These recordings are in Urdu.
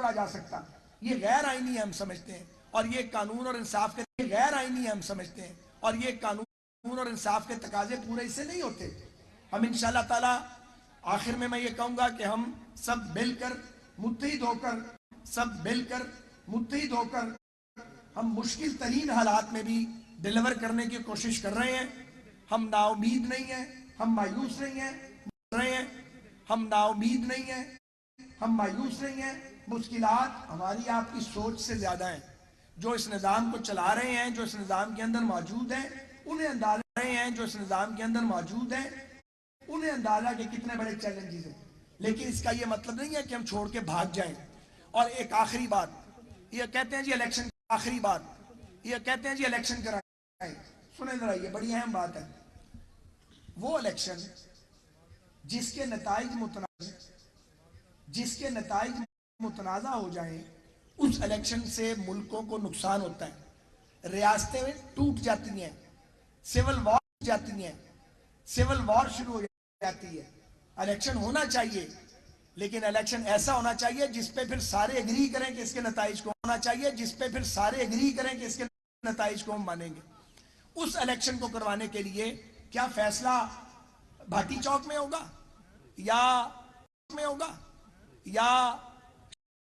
چھوڑا جا سکتا. یہ غیر آئینی ہے ہم سمجھتے ہیں, اور یہ قانون اور انصاف کے غیر آئینی ہے ہم سمجھتے ہیں, اور یہ قانون اور انصاف کے تقاضے پورے اس سے نہیں ہوتے. ہم انشاءاللہ تعالی آخر میں یہ کہوں گا کہ ہم سب مل کر متحد ہو کر ہم مشکل ترین حالات میں بھی ڈیلیور کرنے کی کوشش کر رہے ہیں. ہم نا امید نہیں ہیں, ہم مایوس نہیں ہیں, ہم نا امید نہیں ہیں, ہم مایوس نہیں ہیں. مشکلات ہماری آپ کی سوچ سے زیادہ ہیں. جو اس نظام کو چلا رہے ہیں, جو اس نظام کے اندر موجود ہیں, انہیں اندازہ کہ کتنے بڑے چیلنجز ہیں. لیکن اس کا یہ مطلب نہیں ہے کہ ہم چھوڑ کے بھاگ جائیں. اور ایک آخری بات, یہ کہتے ہیں جی الیکشن کرائیں. سنیں ذرا, یہ بڑی اہم بات ہے. وہ الیکشن جس کے نتائج متنازع ہو جائیں, اس الیکشن سے ملکوں کو نقصان ہوتا ہے. ریاستیں ٹوٹ جاتی ہیں, سول وار شروع ہو جاتی ہے. الیکشن ہونا چاہیے, لیکن الیکشن ایسا ہونا چاہیے جس پہ پھر سارے اگری کریں کہ اس کے نتائج کو ہم مانیں گے. اس الیکشن کو کروانے کے لیے کیا فیصلہ بھاٹی چوک میں ہوگا, یا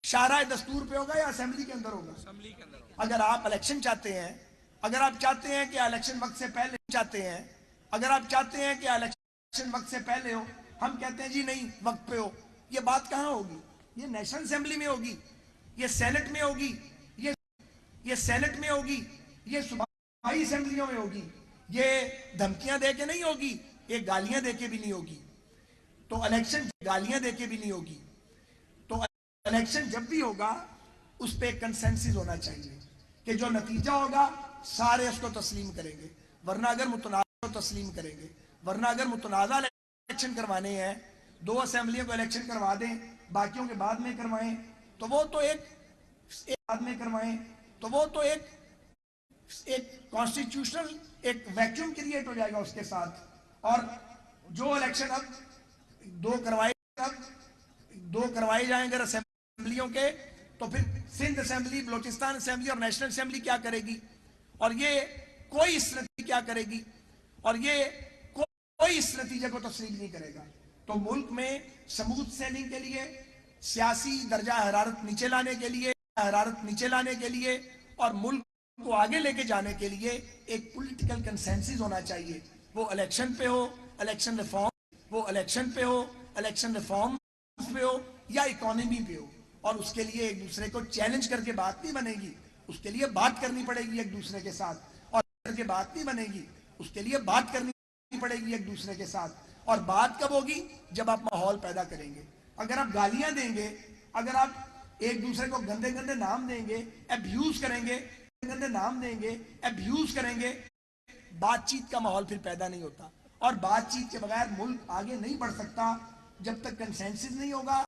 شاہراہ دستور پہ ہوگا, یا اسمبلی کے اندر ہوگا؟ اگر آپ الیکشن چاہتے ہیں, اگر آپ چاہتے ہیں کہ الیکشن وقت سے پہلے ہو, ہم کہتے ہیں جی نہیں وقت پہ ہو. یہ بات کہاں ہوگی؟ یہ نیشنل اسمبلی میں ہوگی, یہ سینٹ میں ہوگی, یہ صوبائی اسمبلیوں میں ہوگی. یہ دھمکیاں دے کے نہیں ہوگی, یہ گالیاں دے کے بھی نہیں ہوگی. تو الیکشن جب بھی ہوگا اس پہ کنسنسس ہونا چاہیے کہ جو نتیجہ ہوگا سارے اس کو تسلیم کریں گے. ورنہ اگر متنازع الیکشن کروانے ہیں, 2 اسمبلیوں کو الیکشن کروا دیں, باقیوں کے بعد میں کروائیں, تو وہ تو ایک کانسٹیٹیوشنل ایک ویکیوم کریٹ ہو جائے گا اس کے ساتھ. اور جو الیکشن اب دو کروائے جائیں اگر اسمبلیوں کے, تو پھر سندھ اسمبلی, بلوچستان اسمبلی اور نیشنل اسمبلی کیا کرے گی, اور یہ کوئی اس نتیجے کو تسلیم نہیں کرے گا. تو ملک میں سموتھ سیلنگ کے لیے, سیاسی درجہ حرارت نیچے لانے کے لیے اور ملک کو آگے لے کے جانے کے لیے ایک پولیٹیکل کنسنسس ہونا چاہیے. وہ الیکشن پہ ہو, الیکشن ریفارم پہ ہو, یا اکانومی پہ ہو. اور اس کے لیے ایک دوسرے کو چیلنج کر کے بات نہیں بنے گی, اس کے لیے بات کرنی پڑے گی ایک دوسرے کے ساتھ. اور بات کب ہوگی؟ جب آپ ماحول پیدا کریں گے. اگر آپ گالیاں دیں گے, اگر آپ ایک دوسرے کو گندے گندے نام دیں گے, ابیوز کریں گے, بات چیت کا ماحول پھر پیدا نہیں ہوتا. اور بات چیت کے بغیر ملک آگے نہیں بڑھ سکتا جب تک کنسنسس نہیں ہوگا.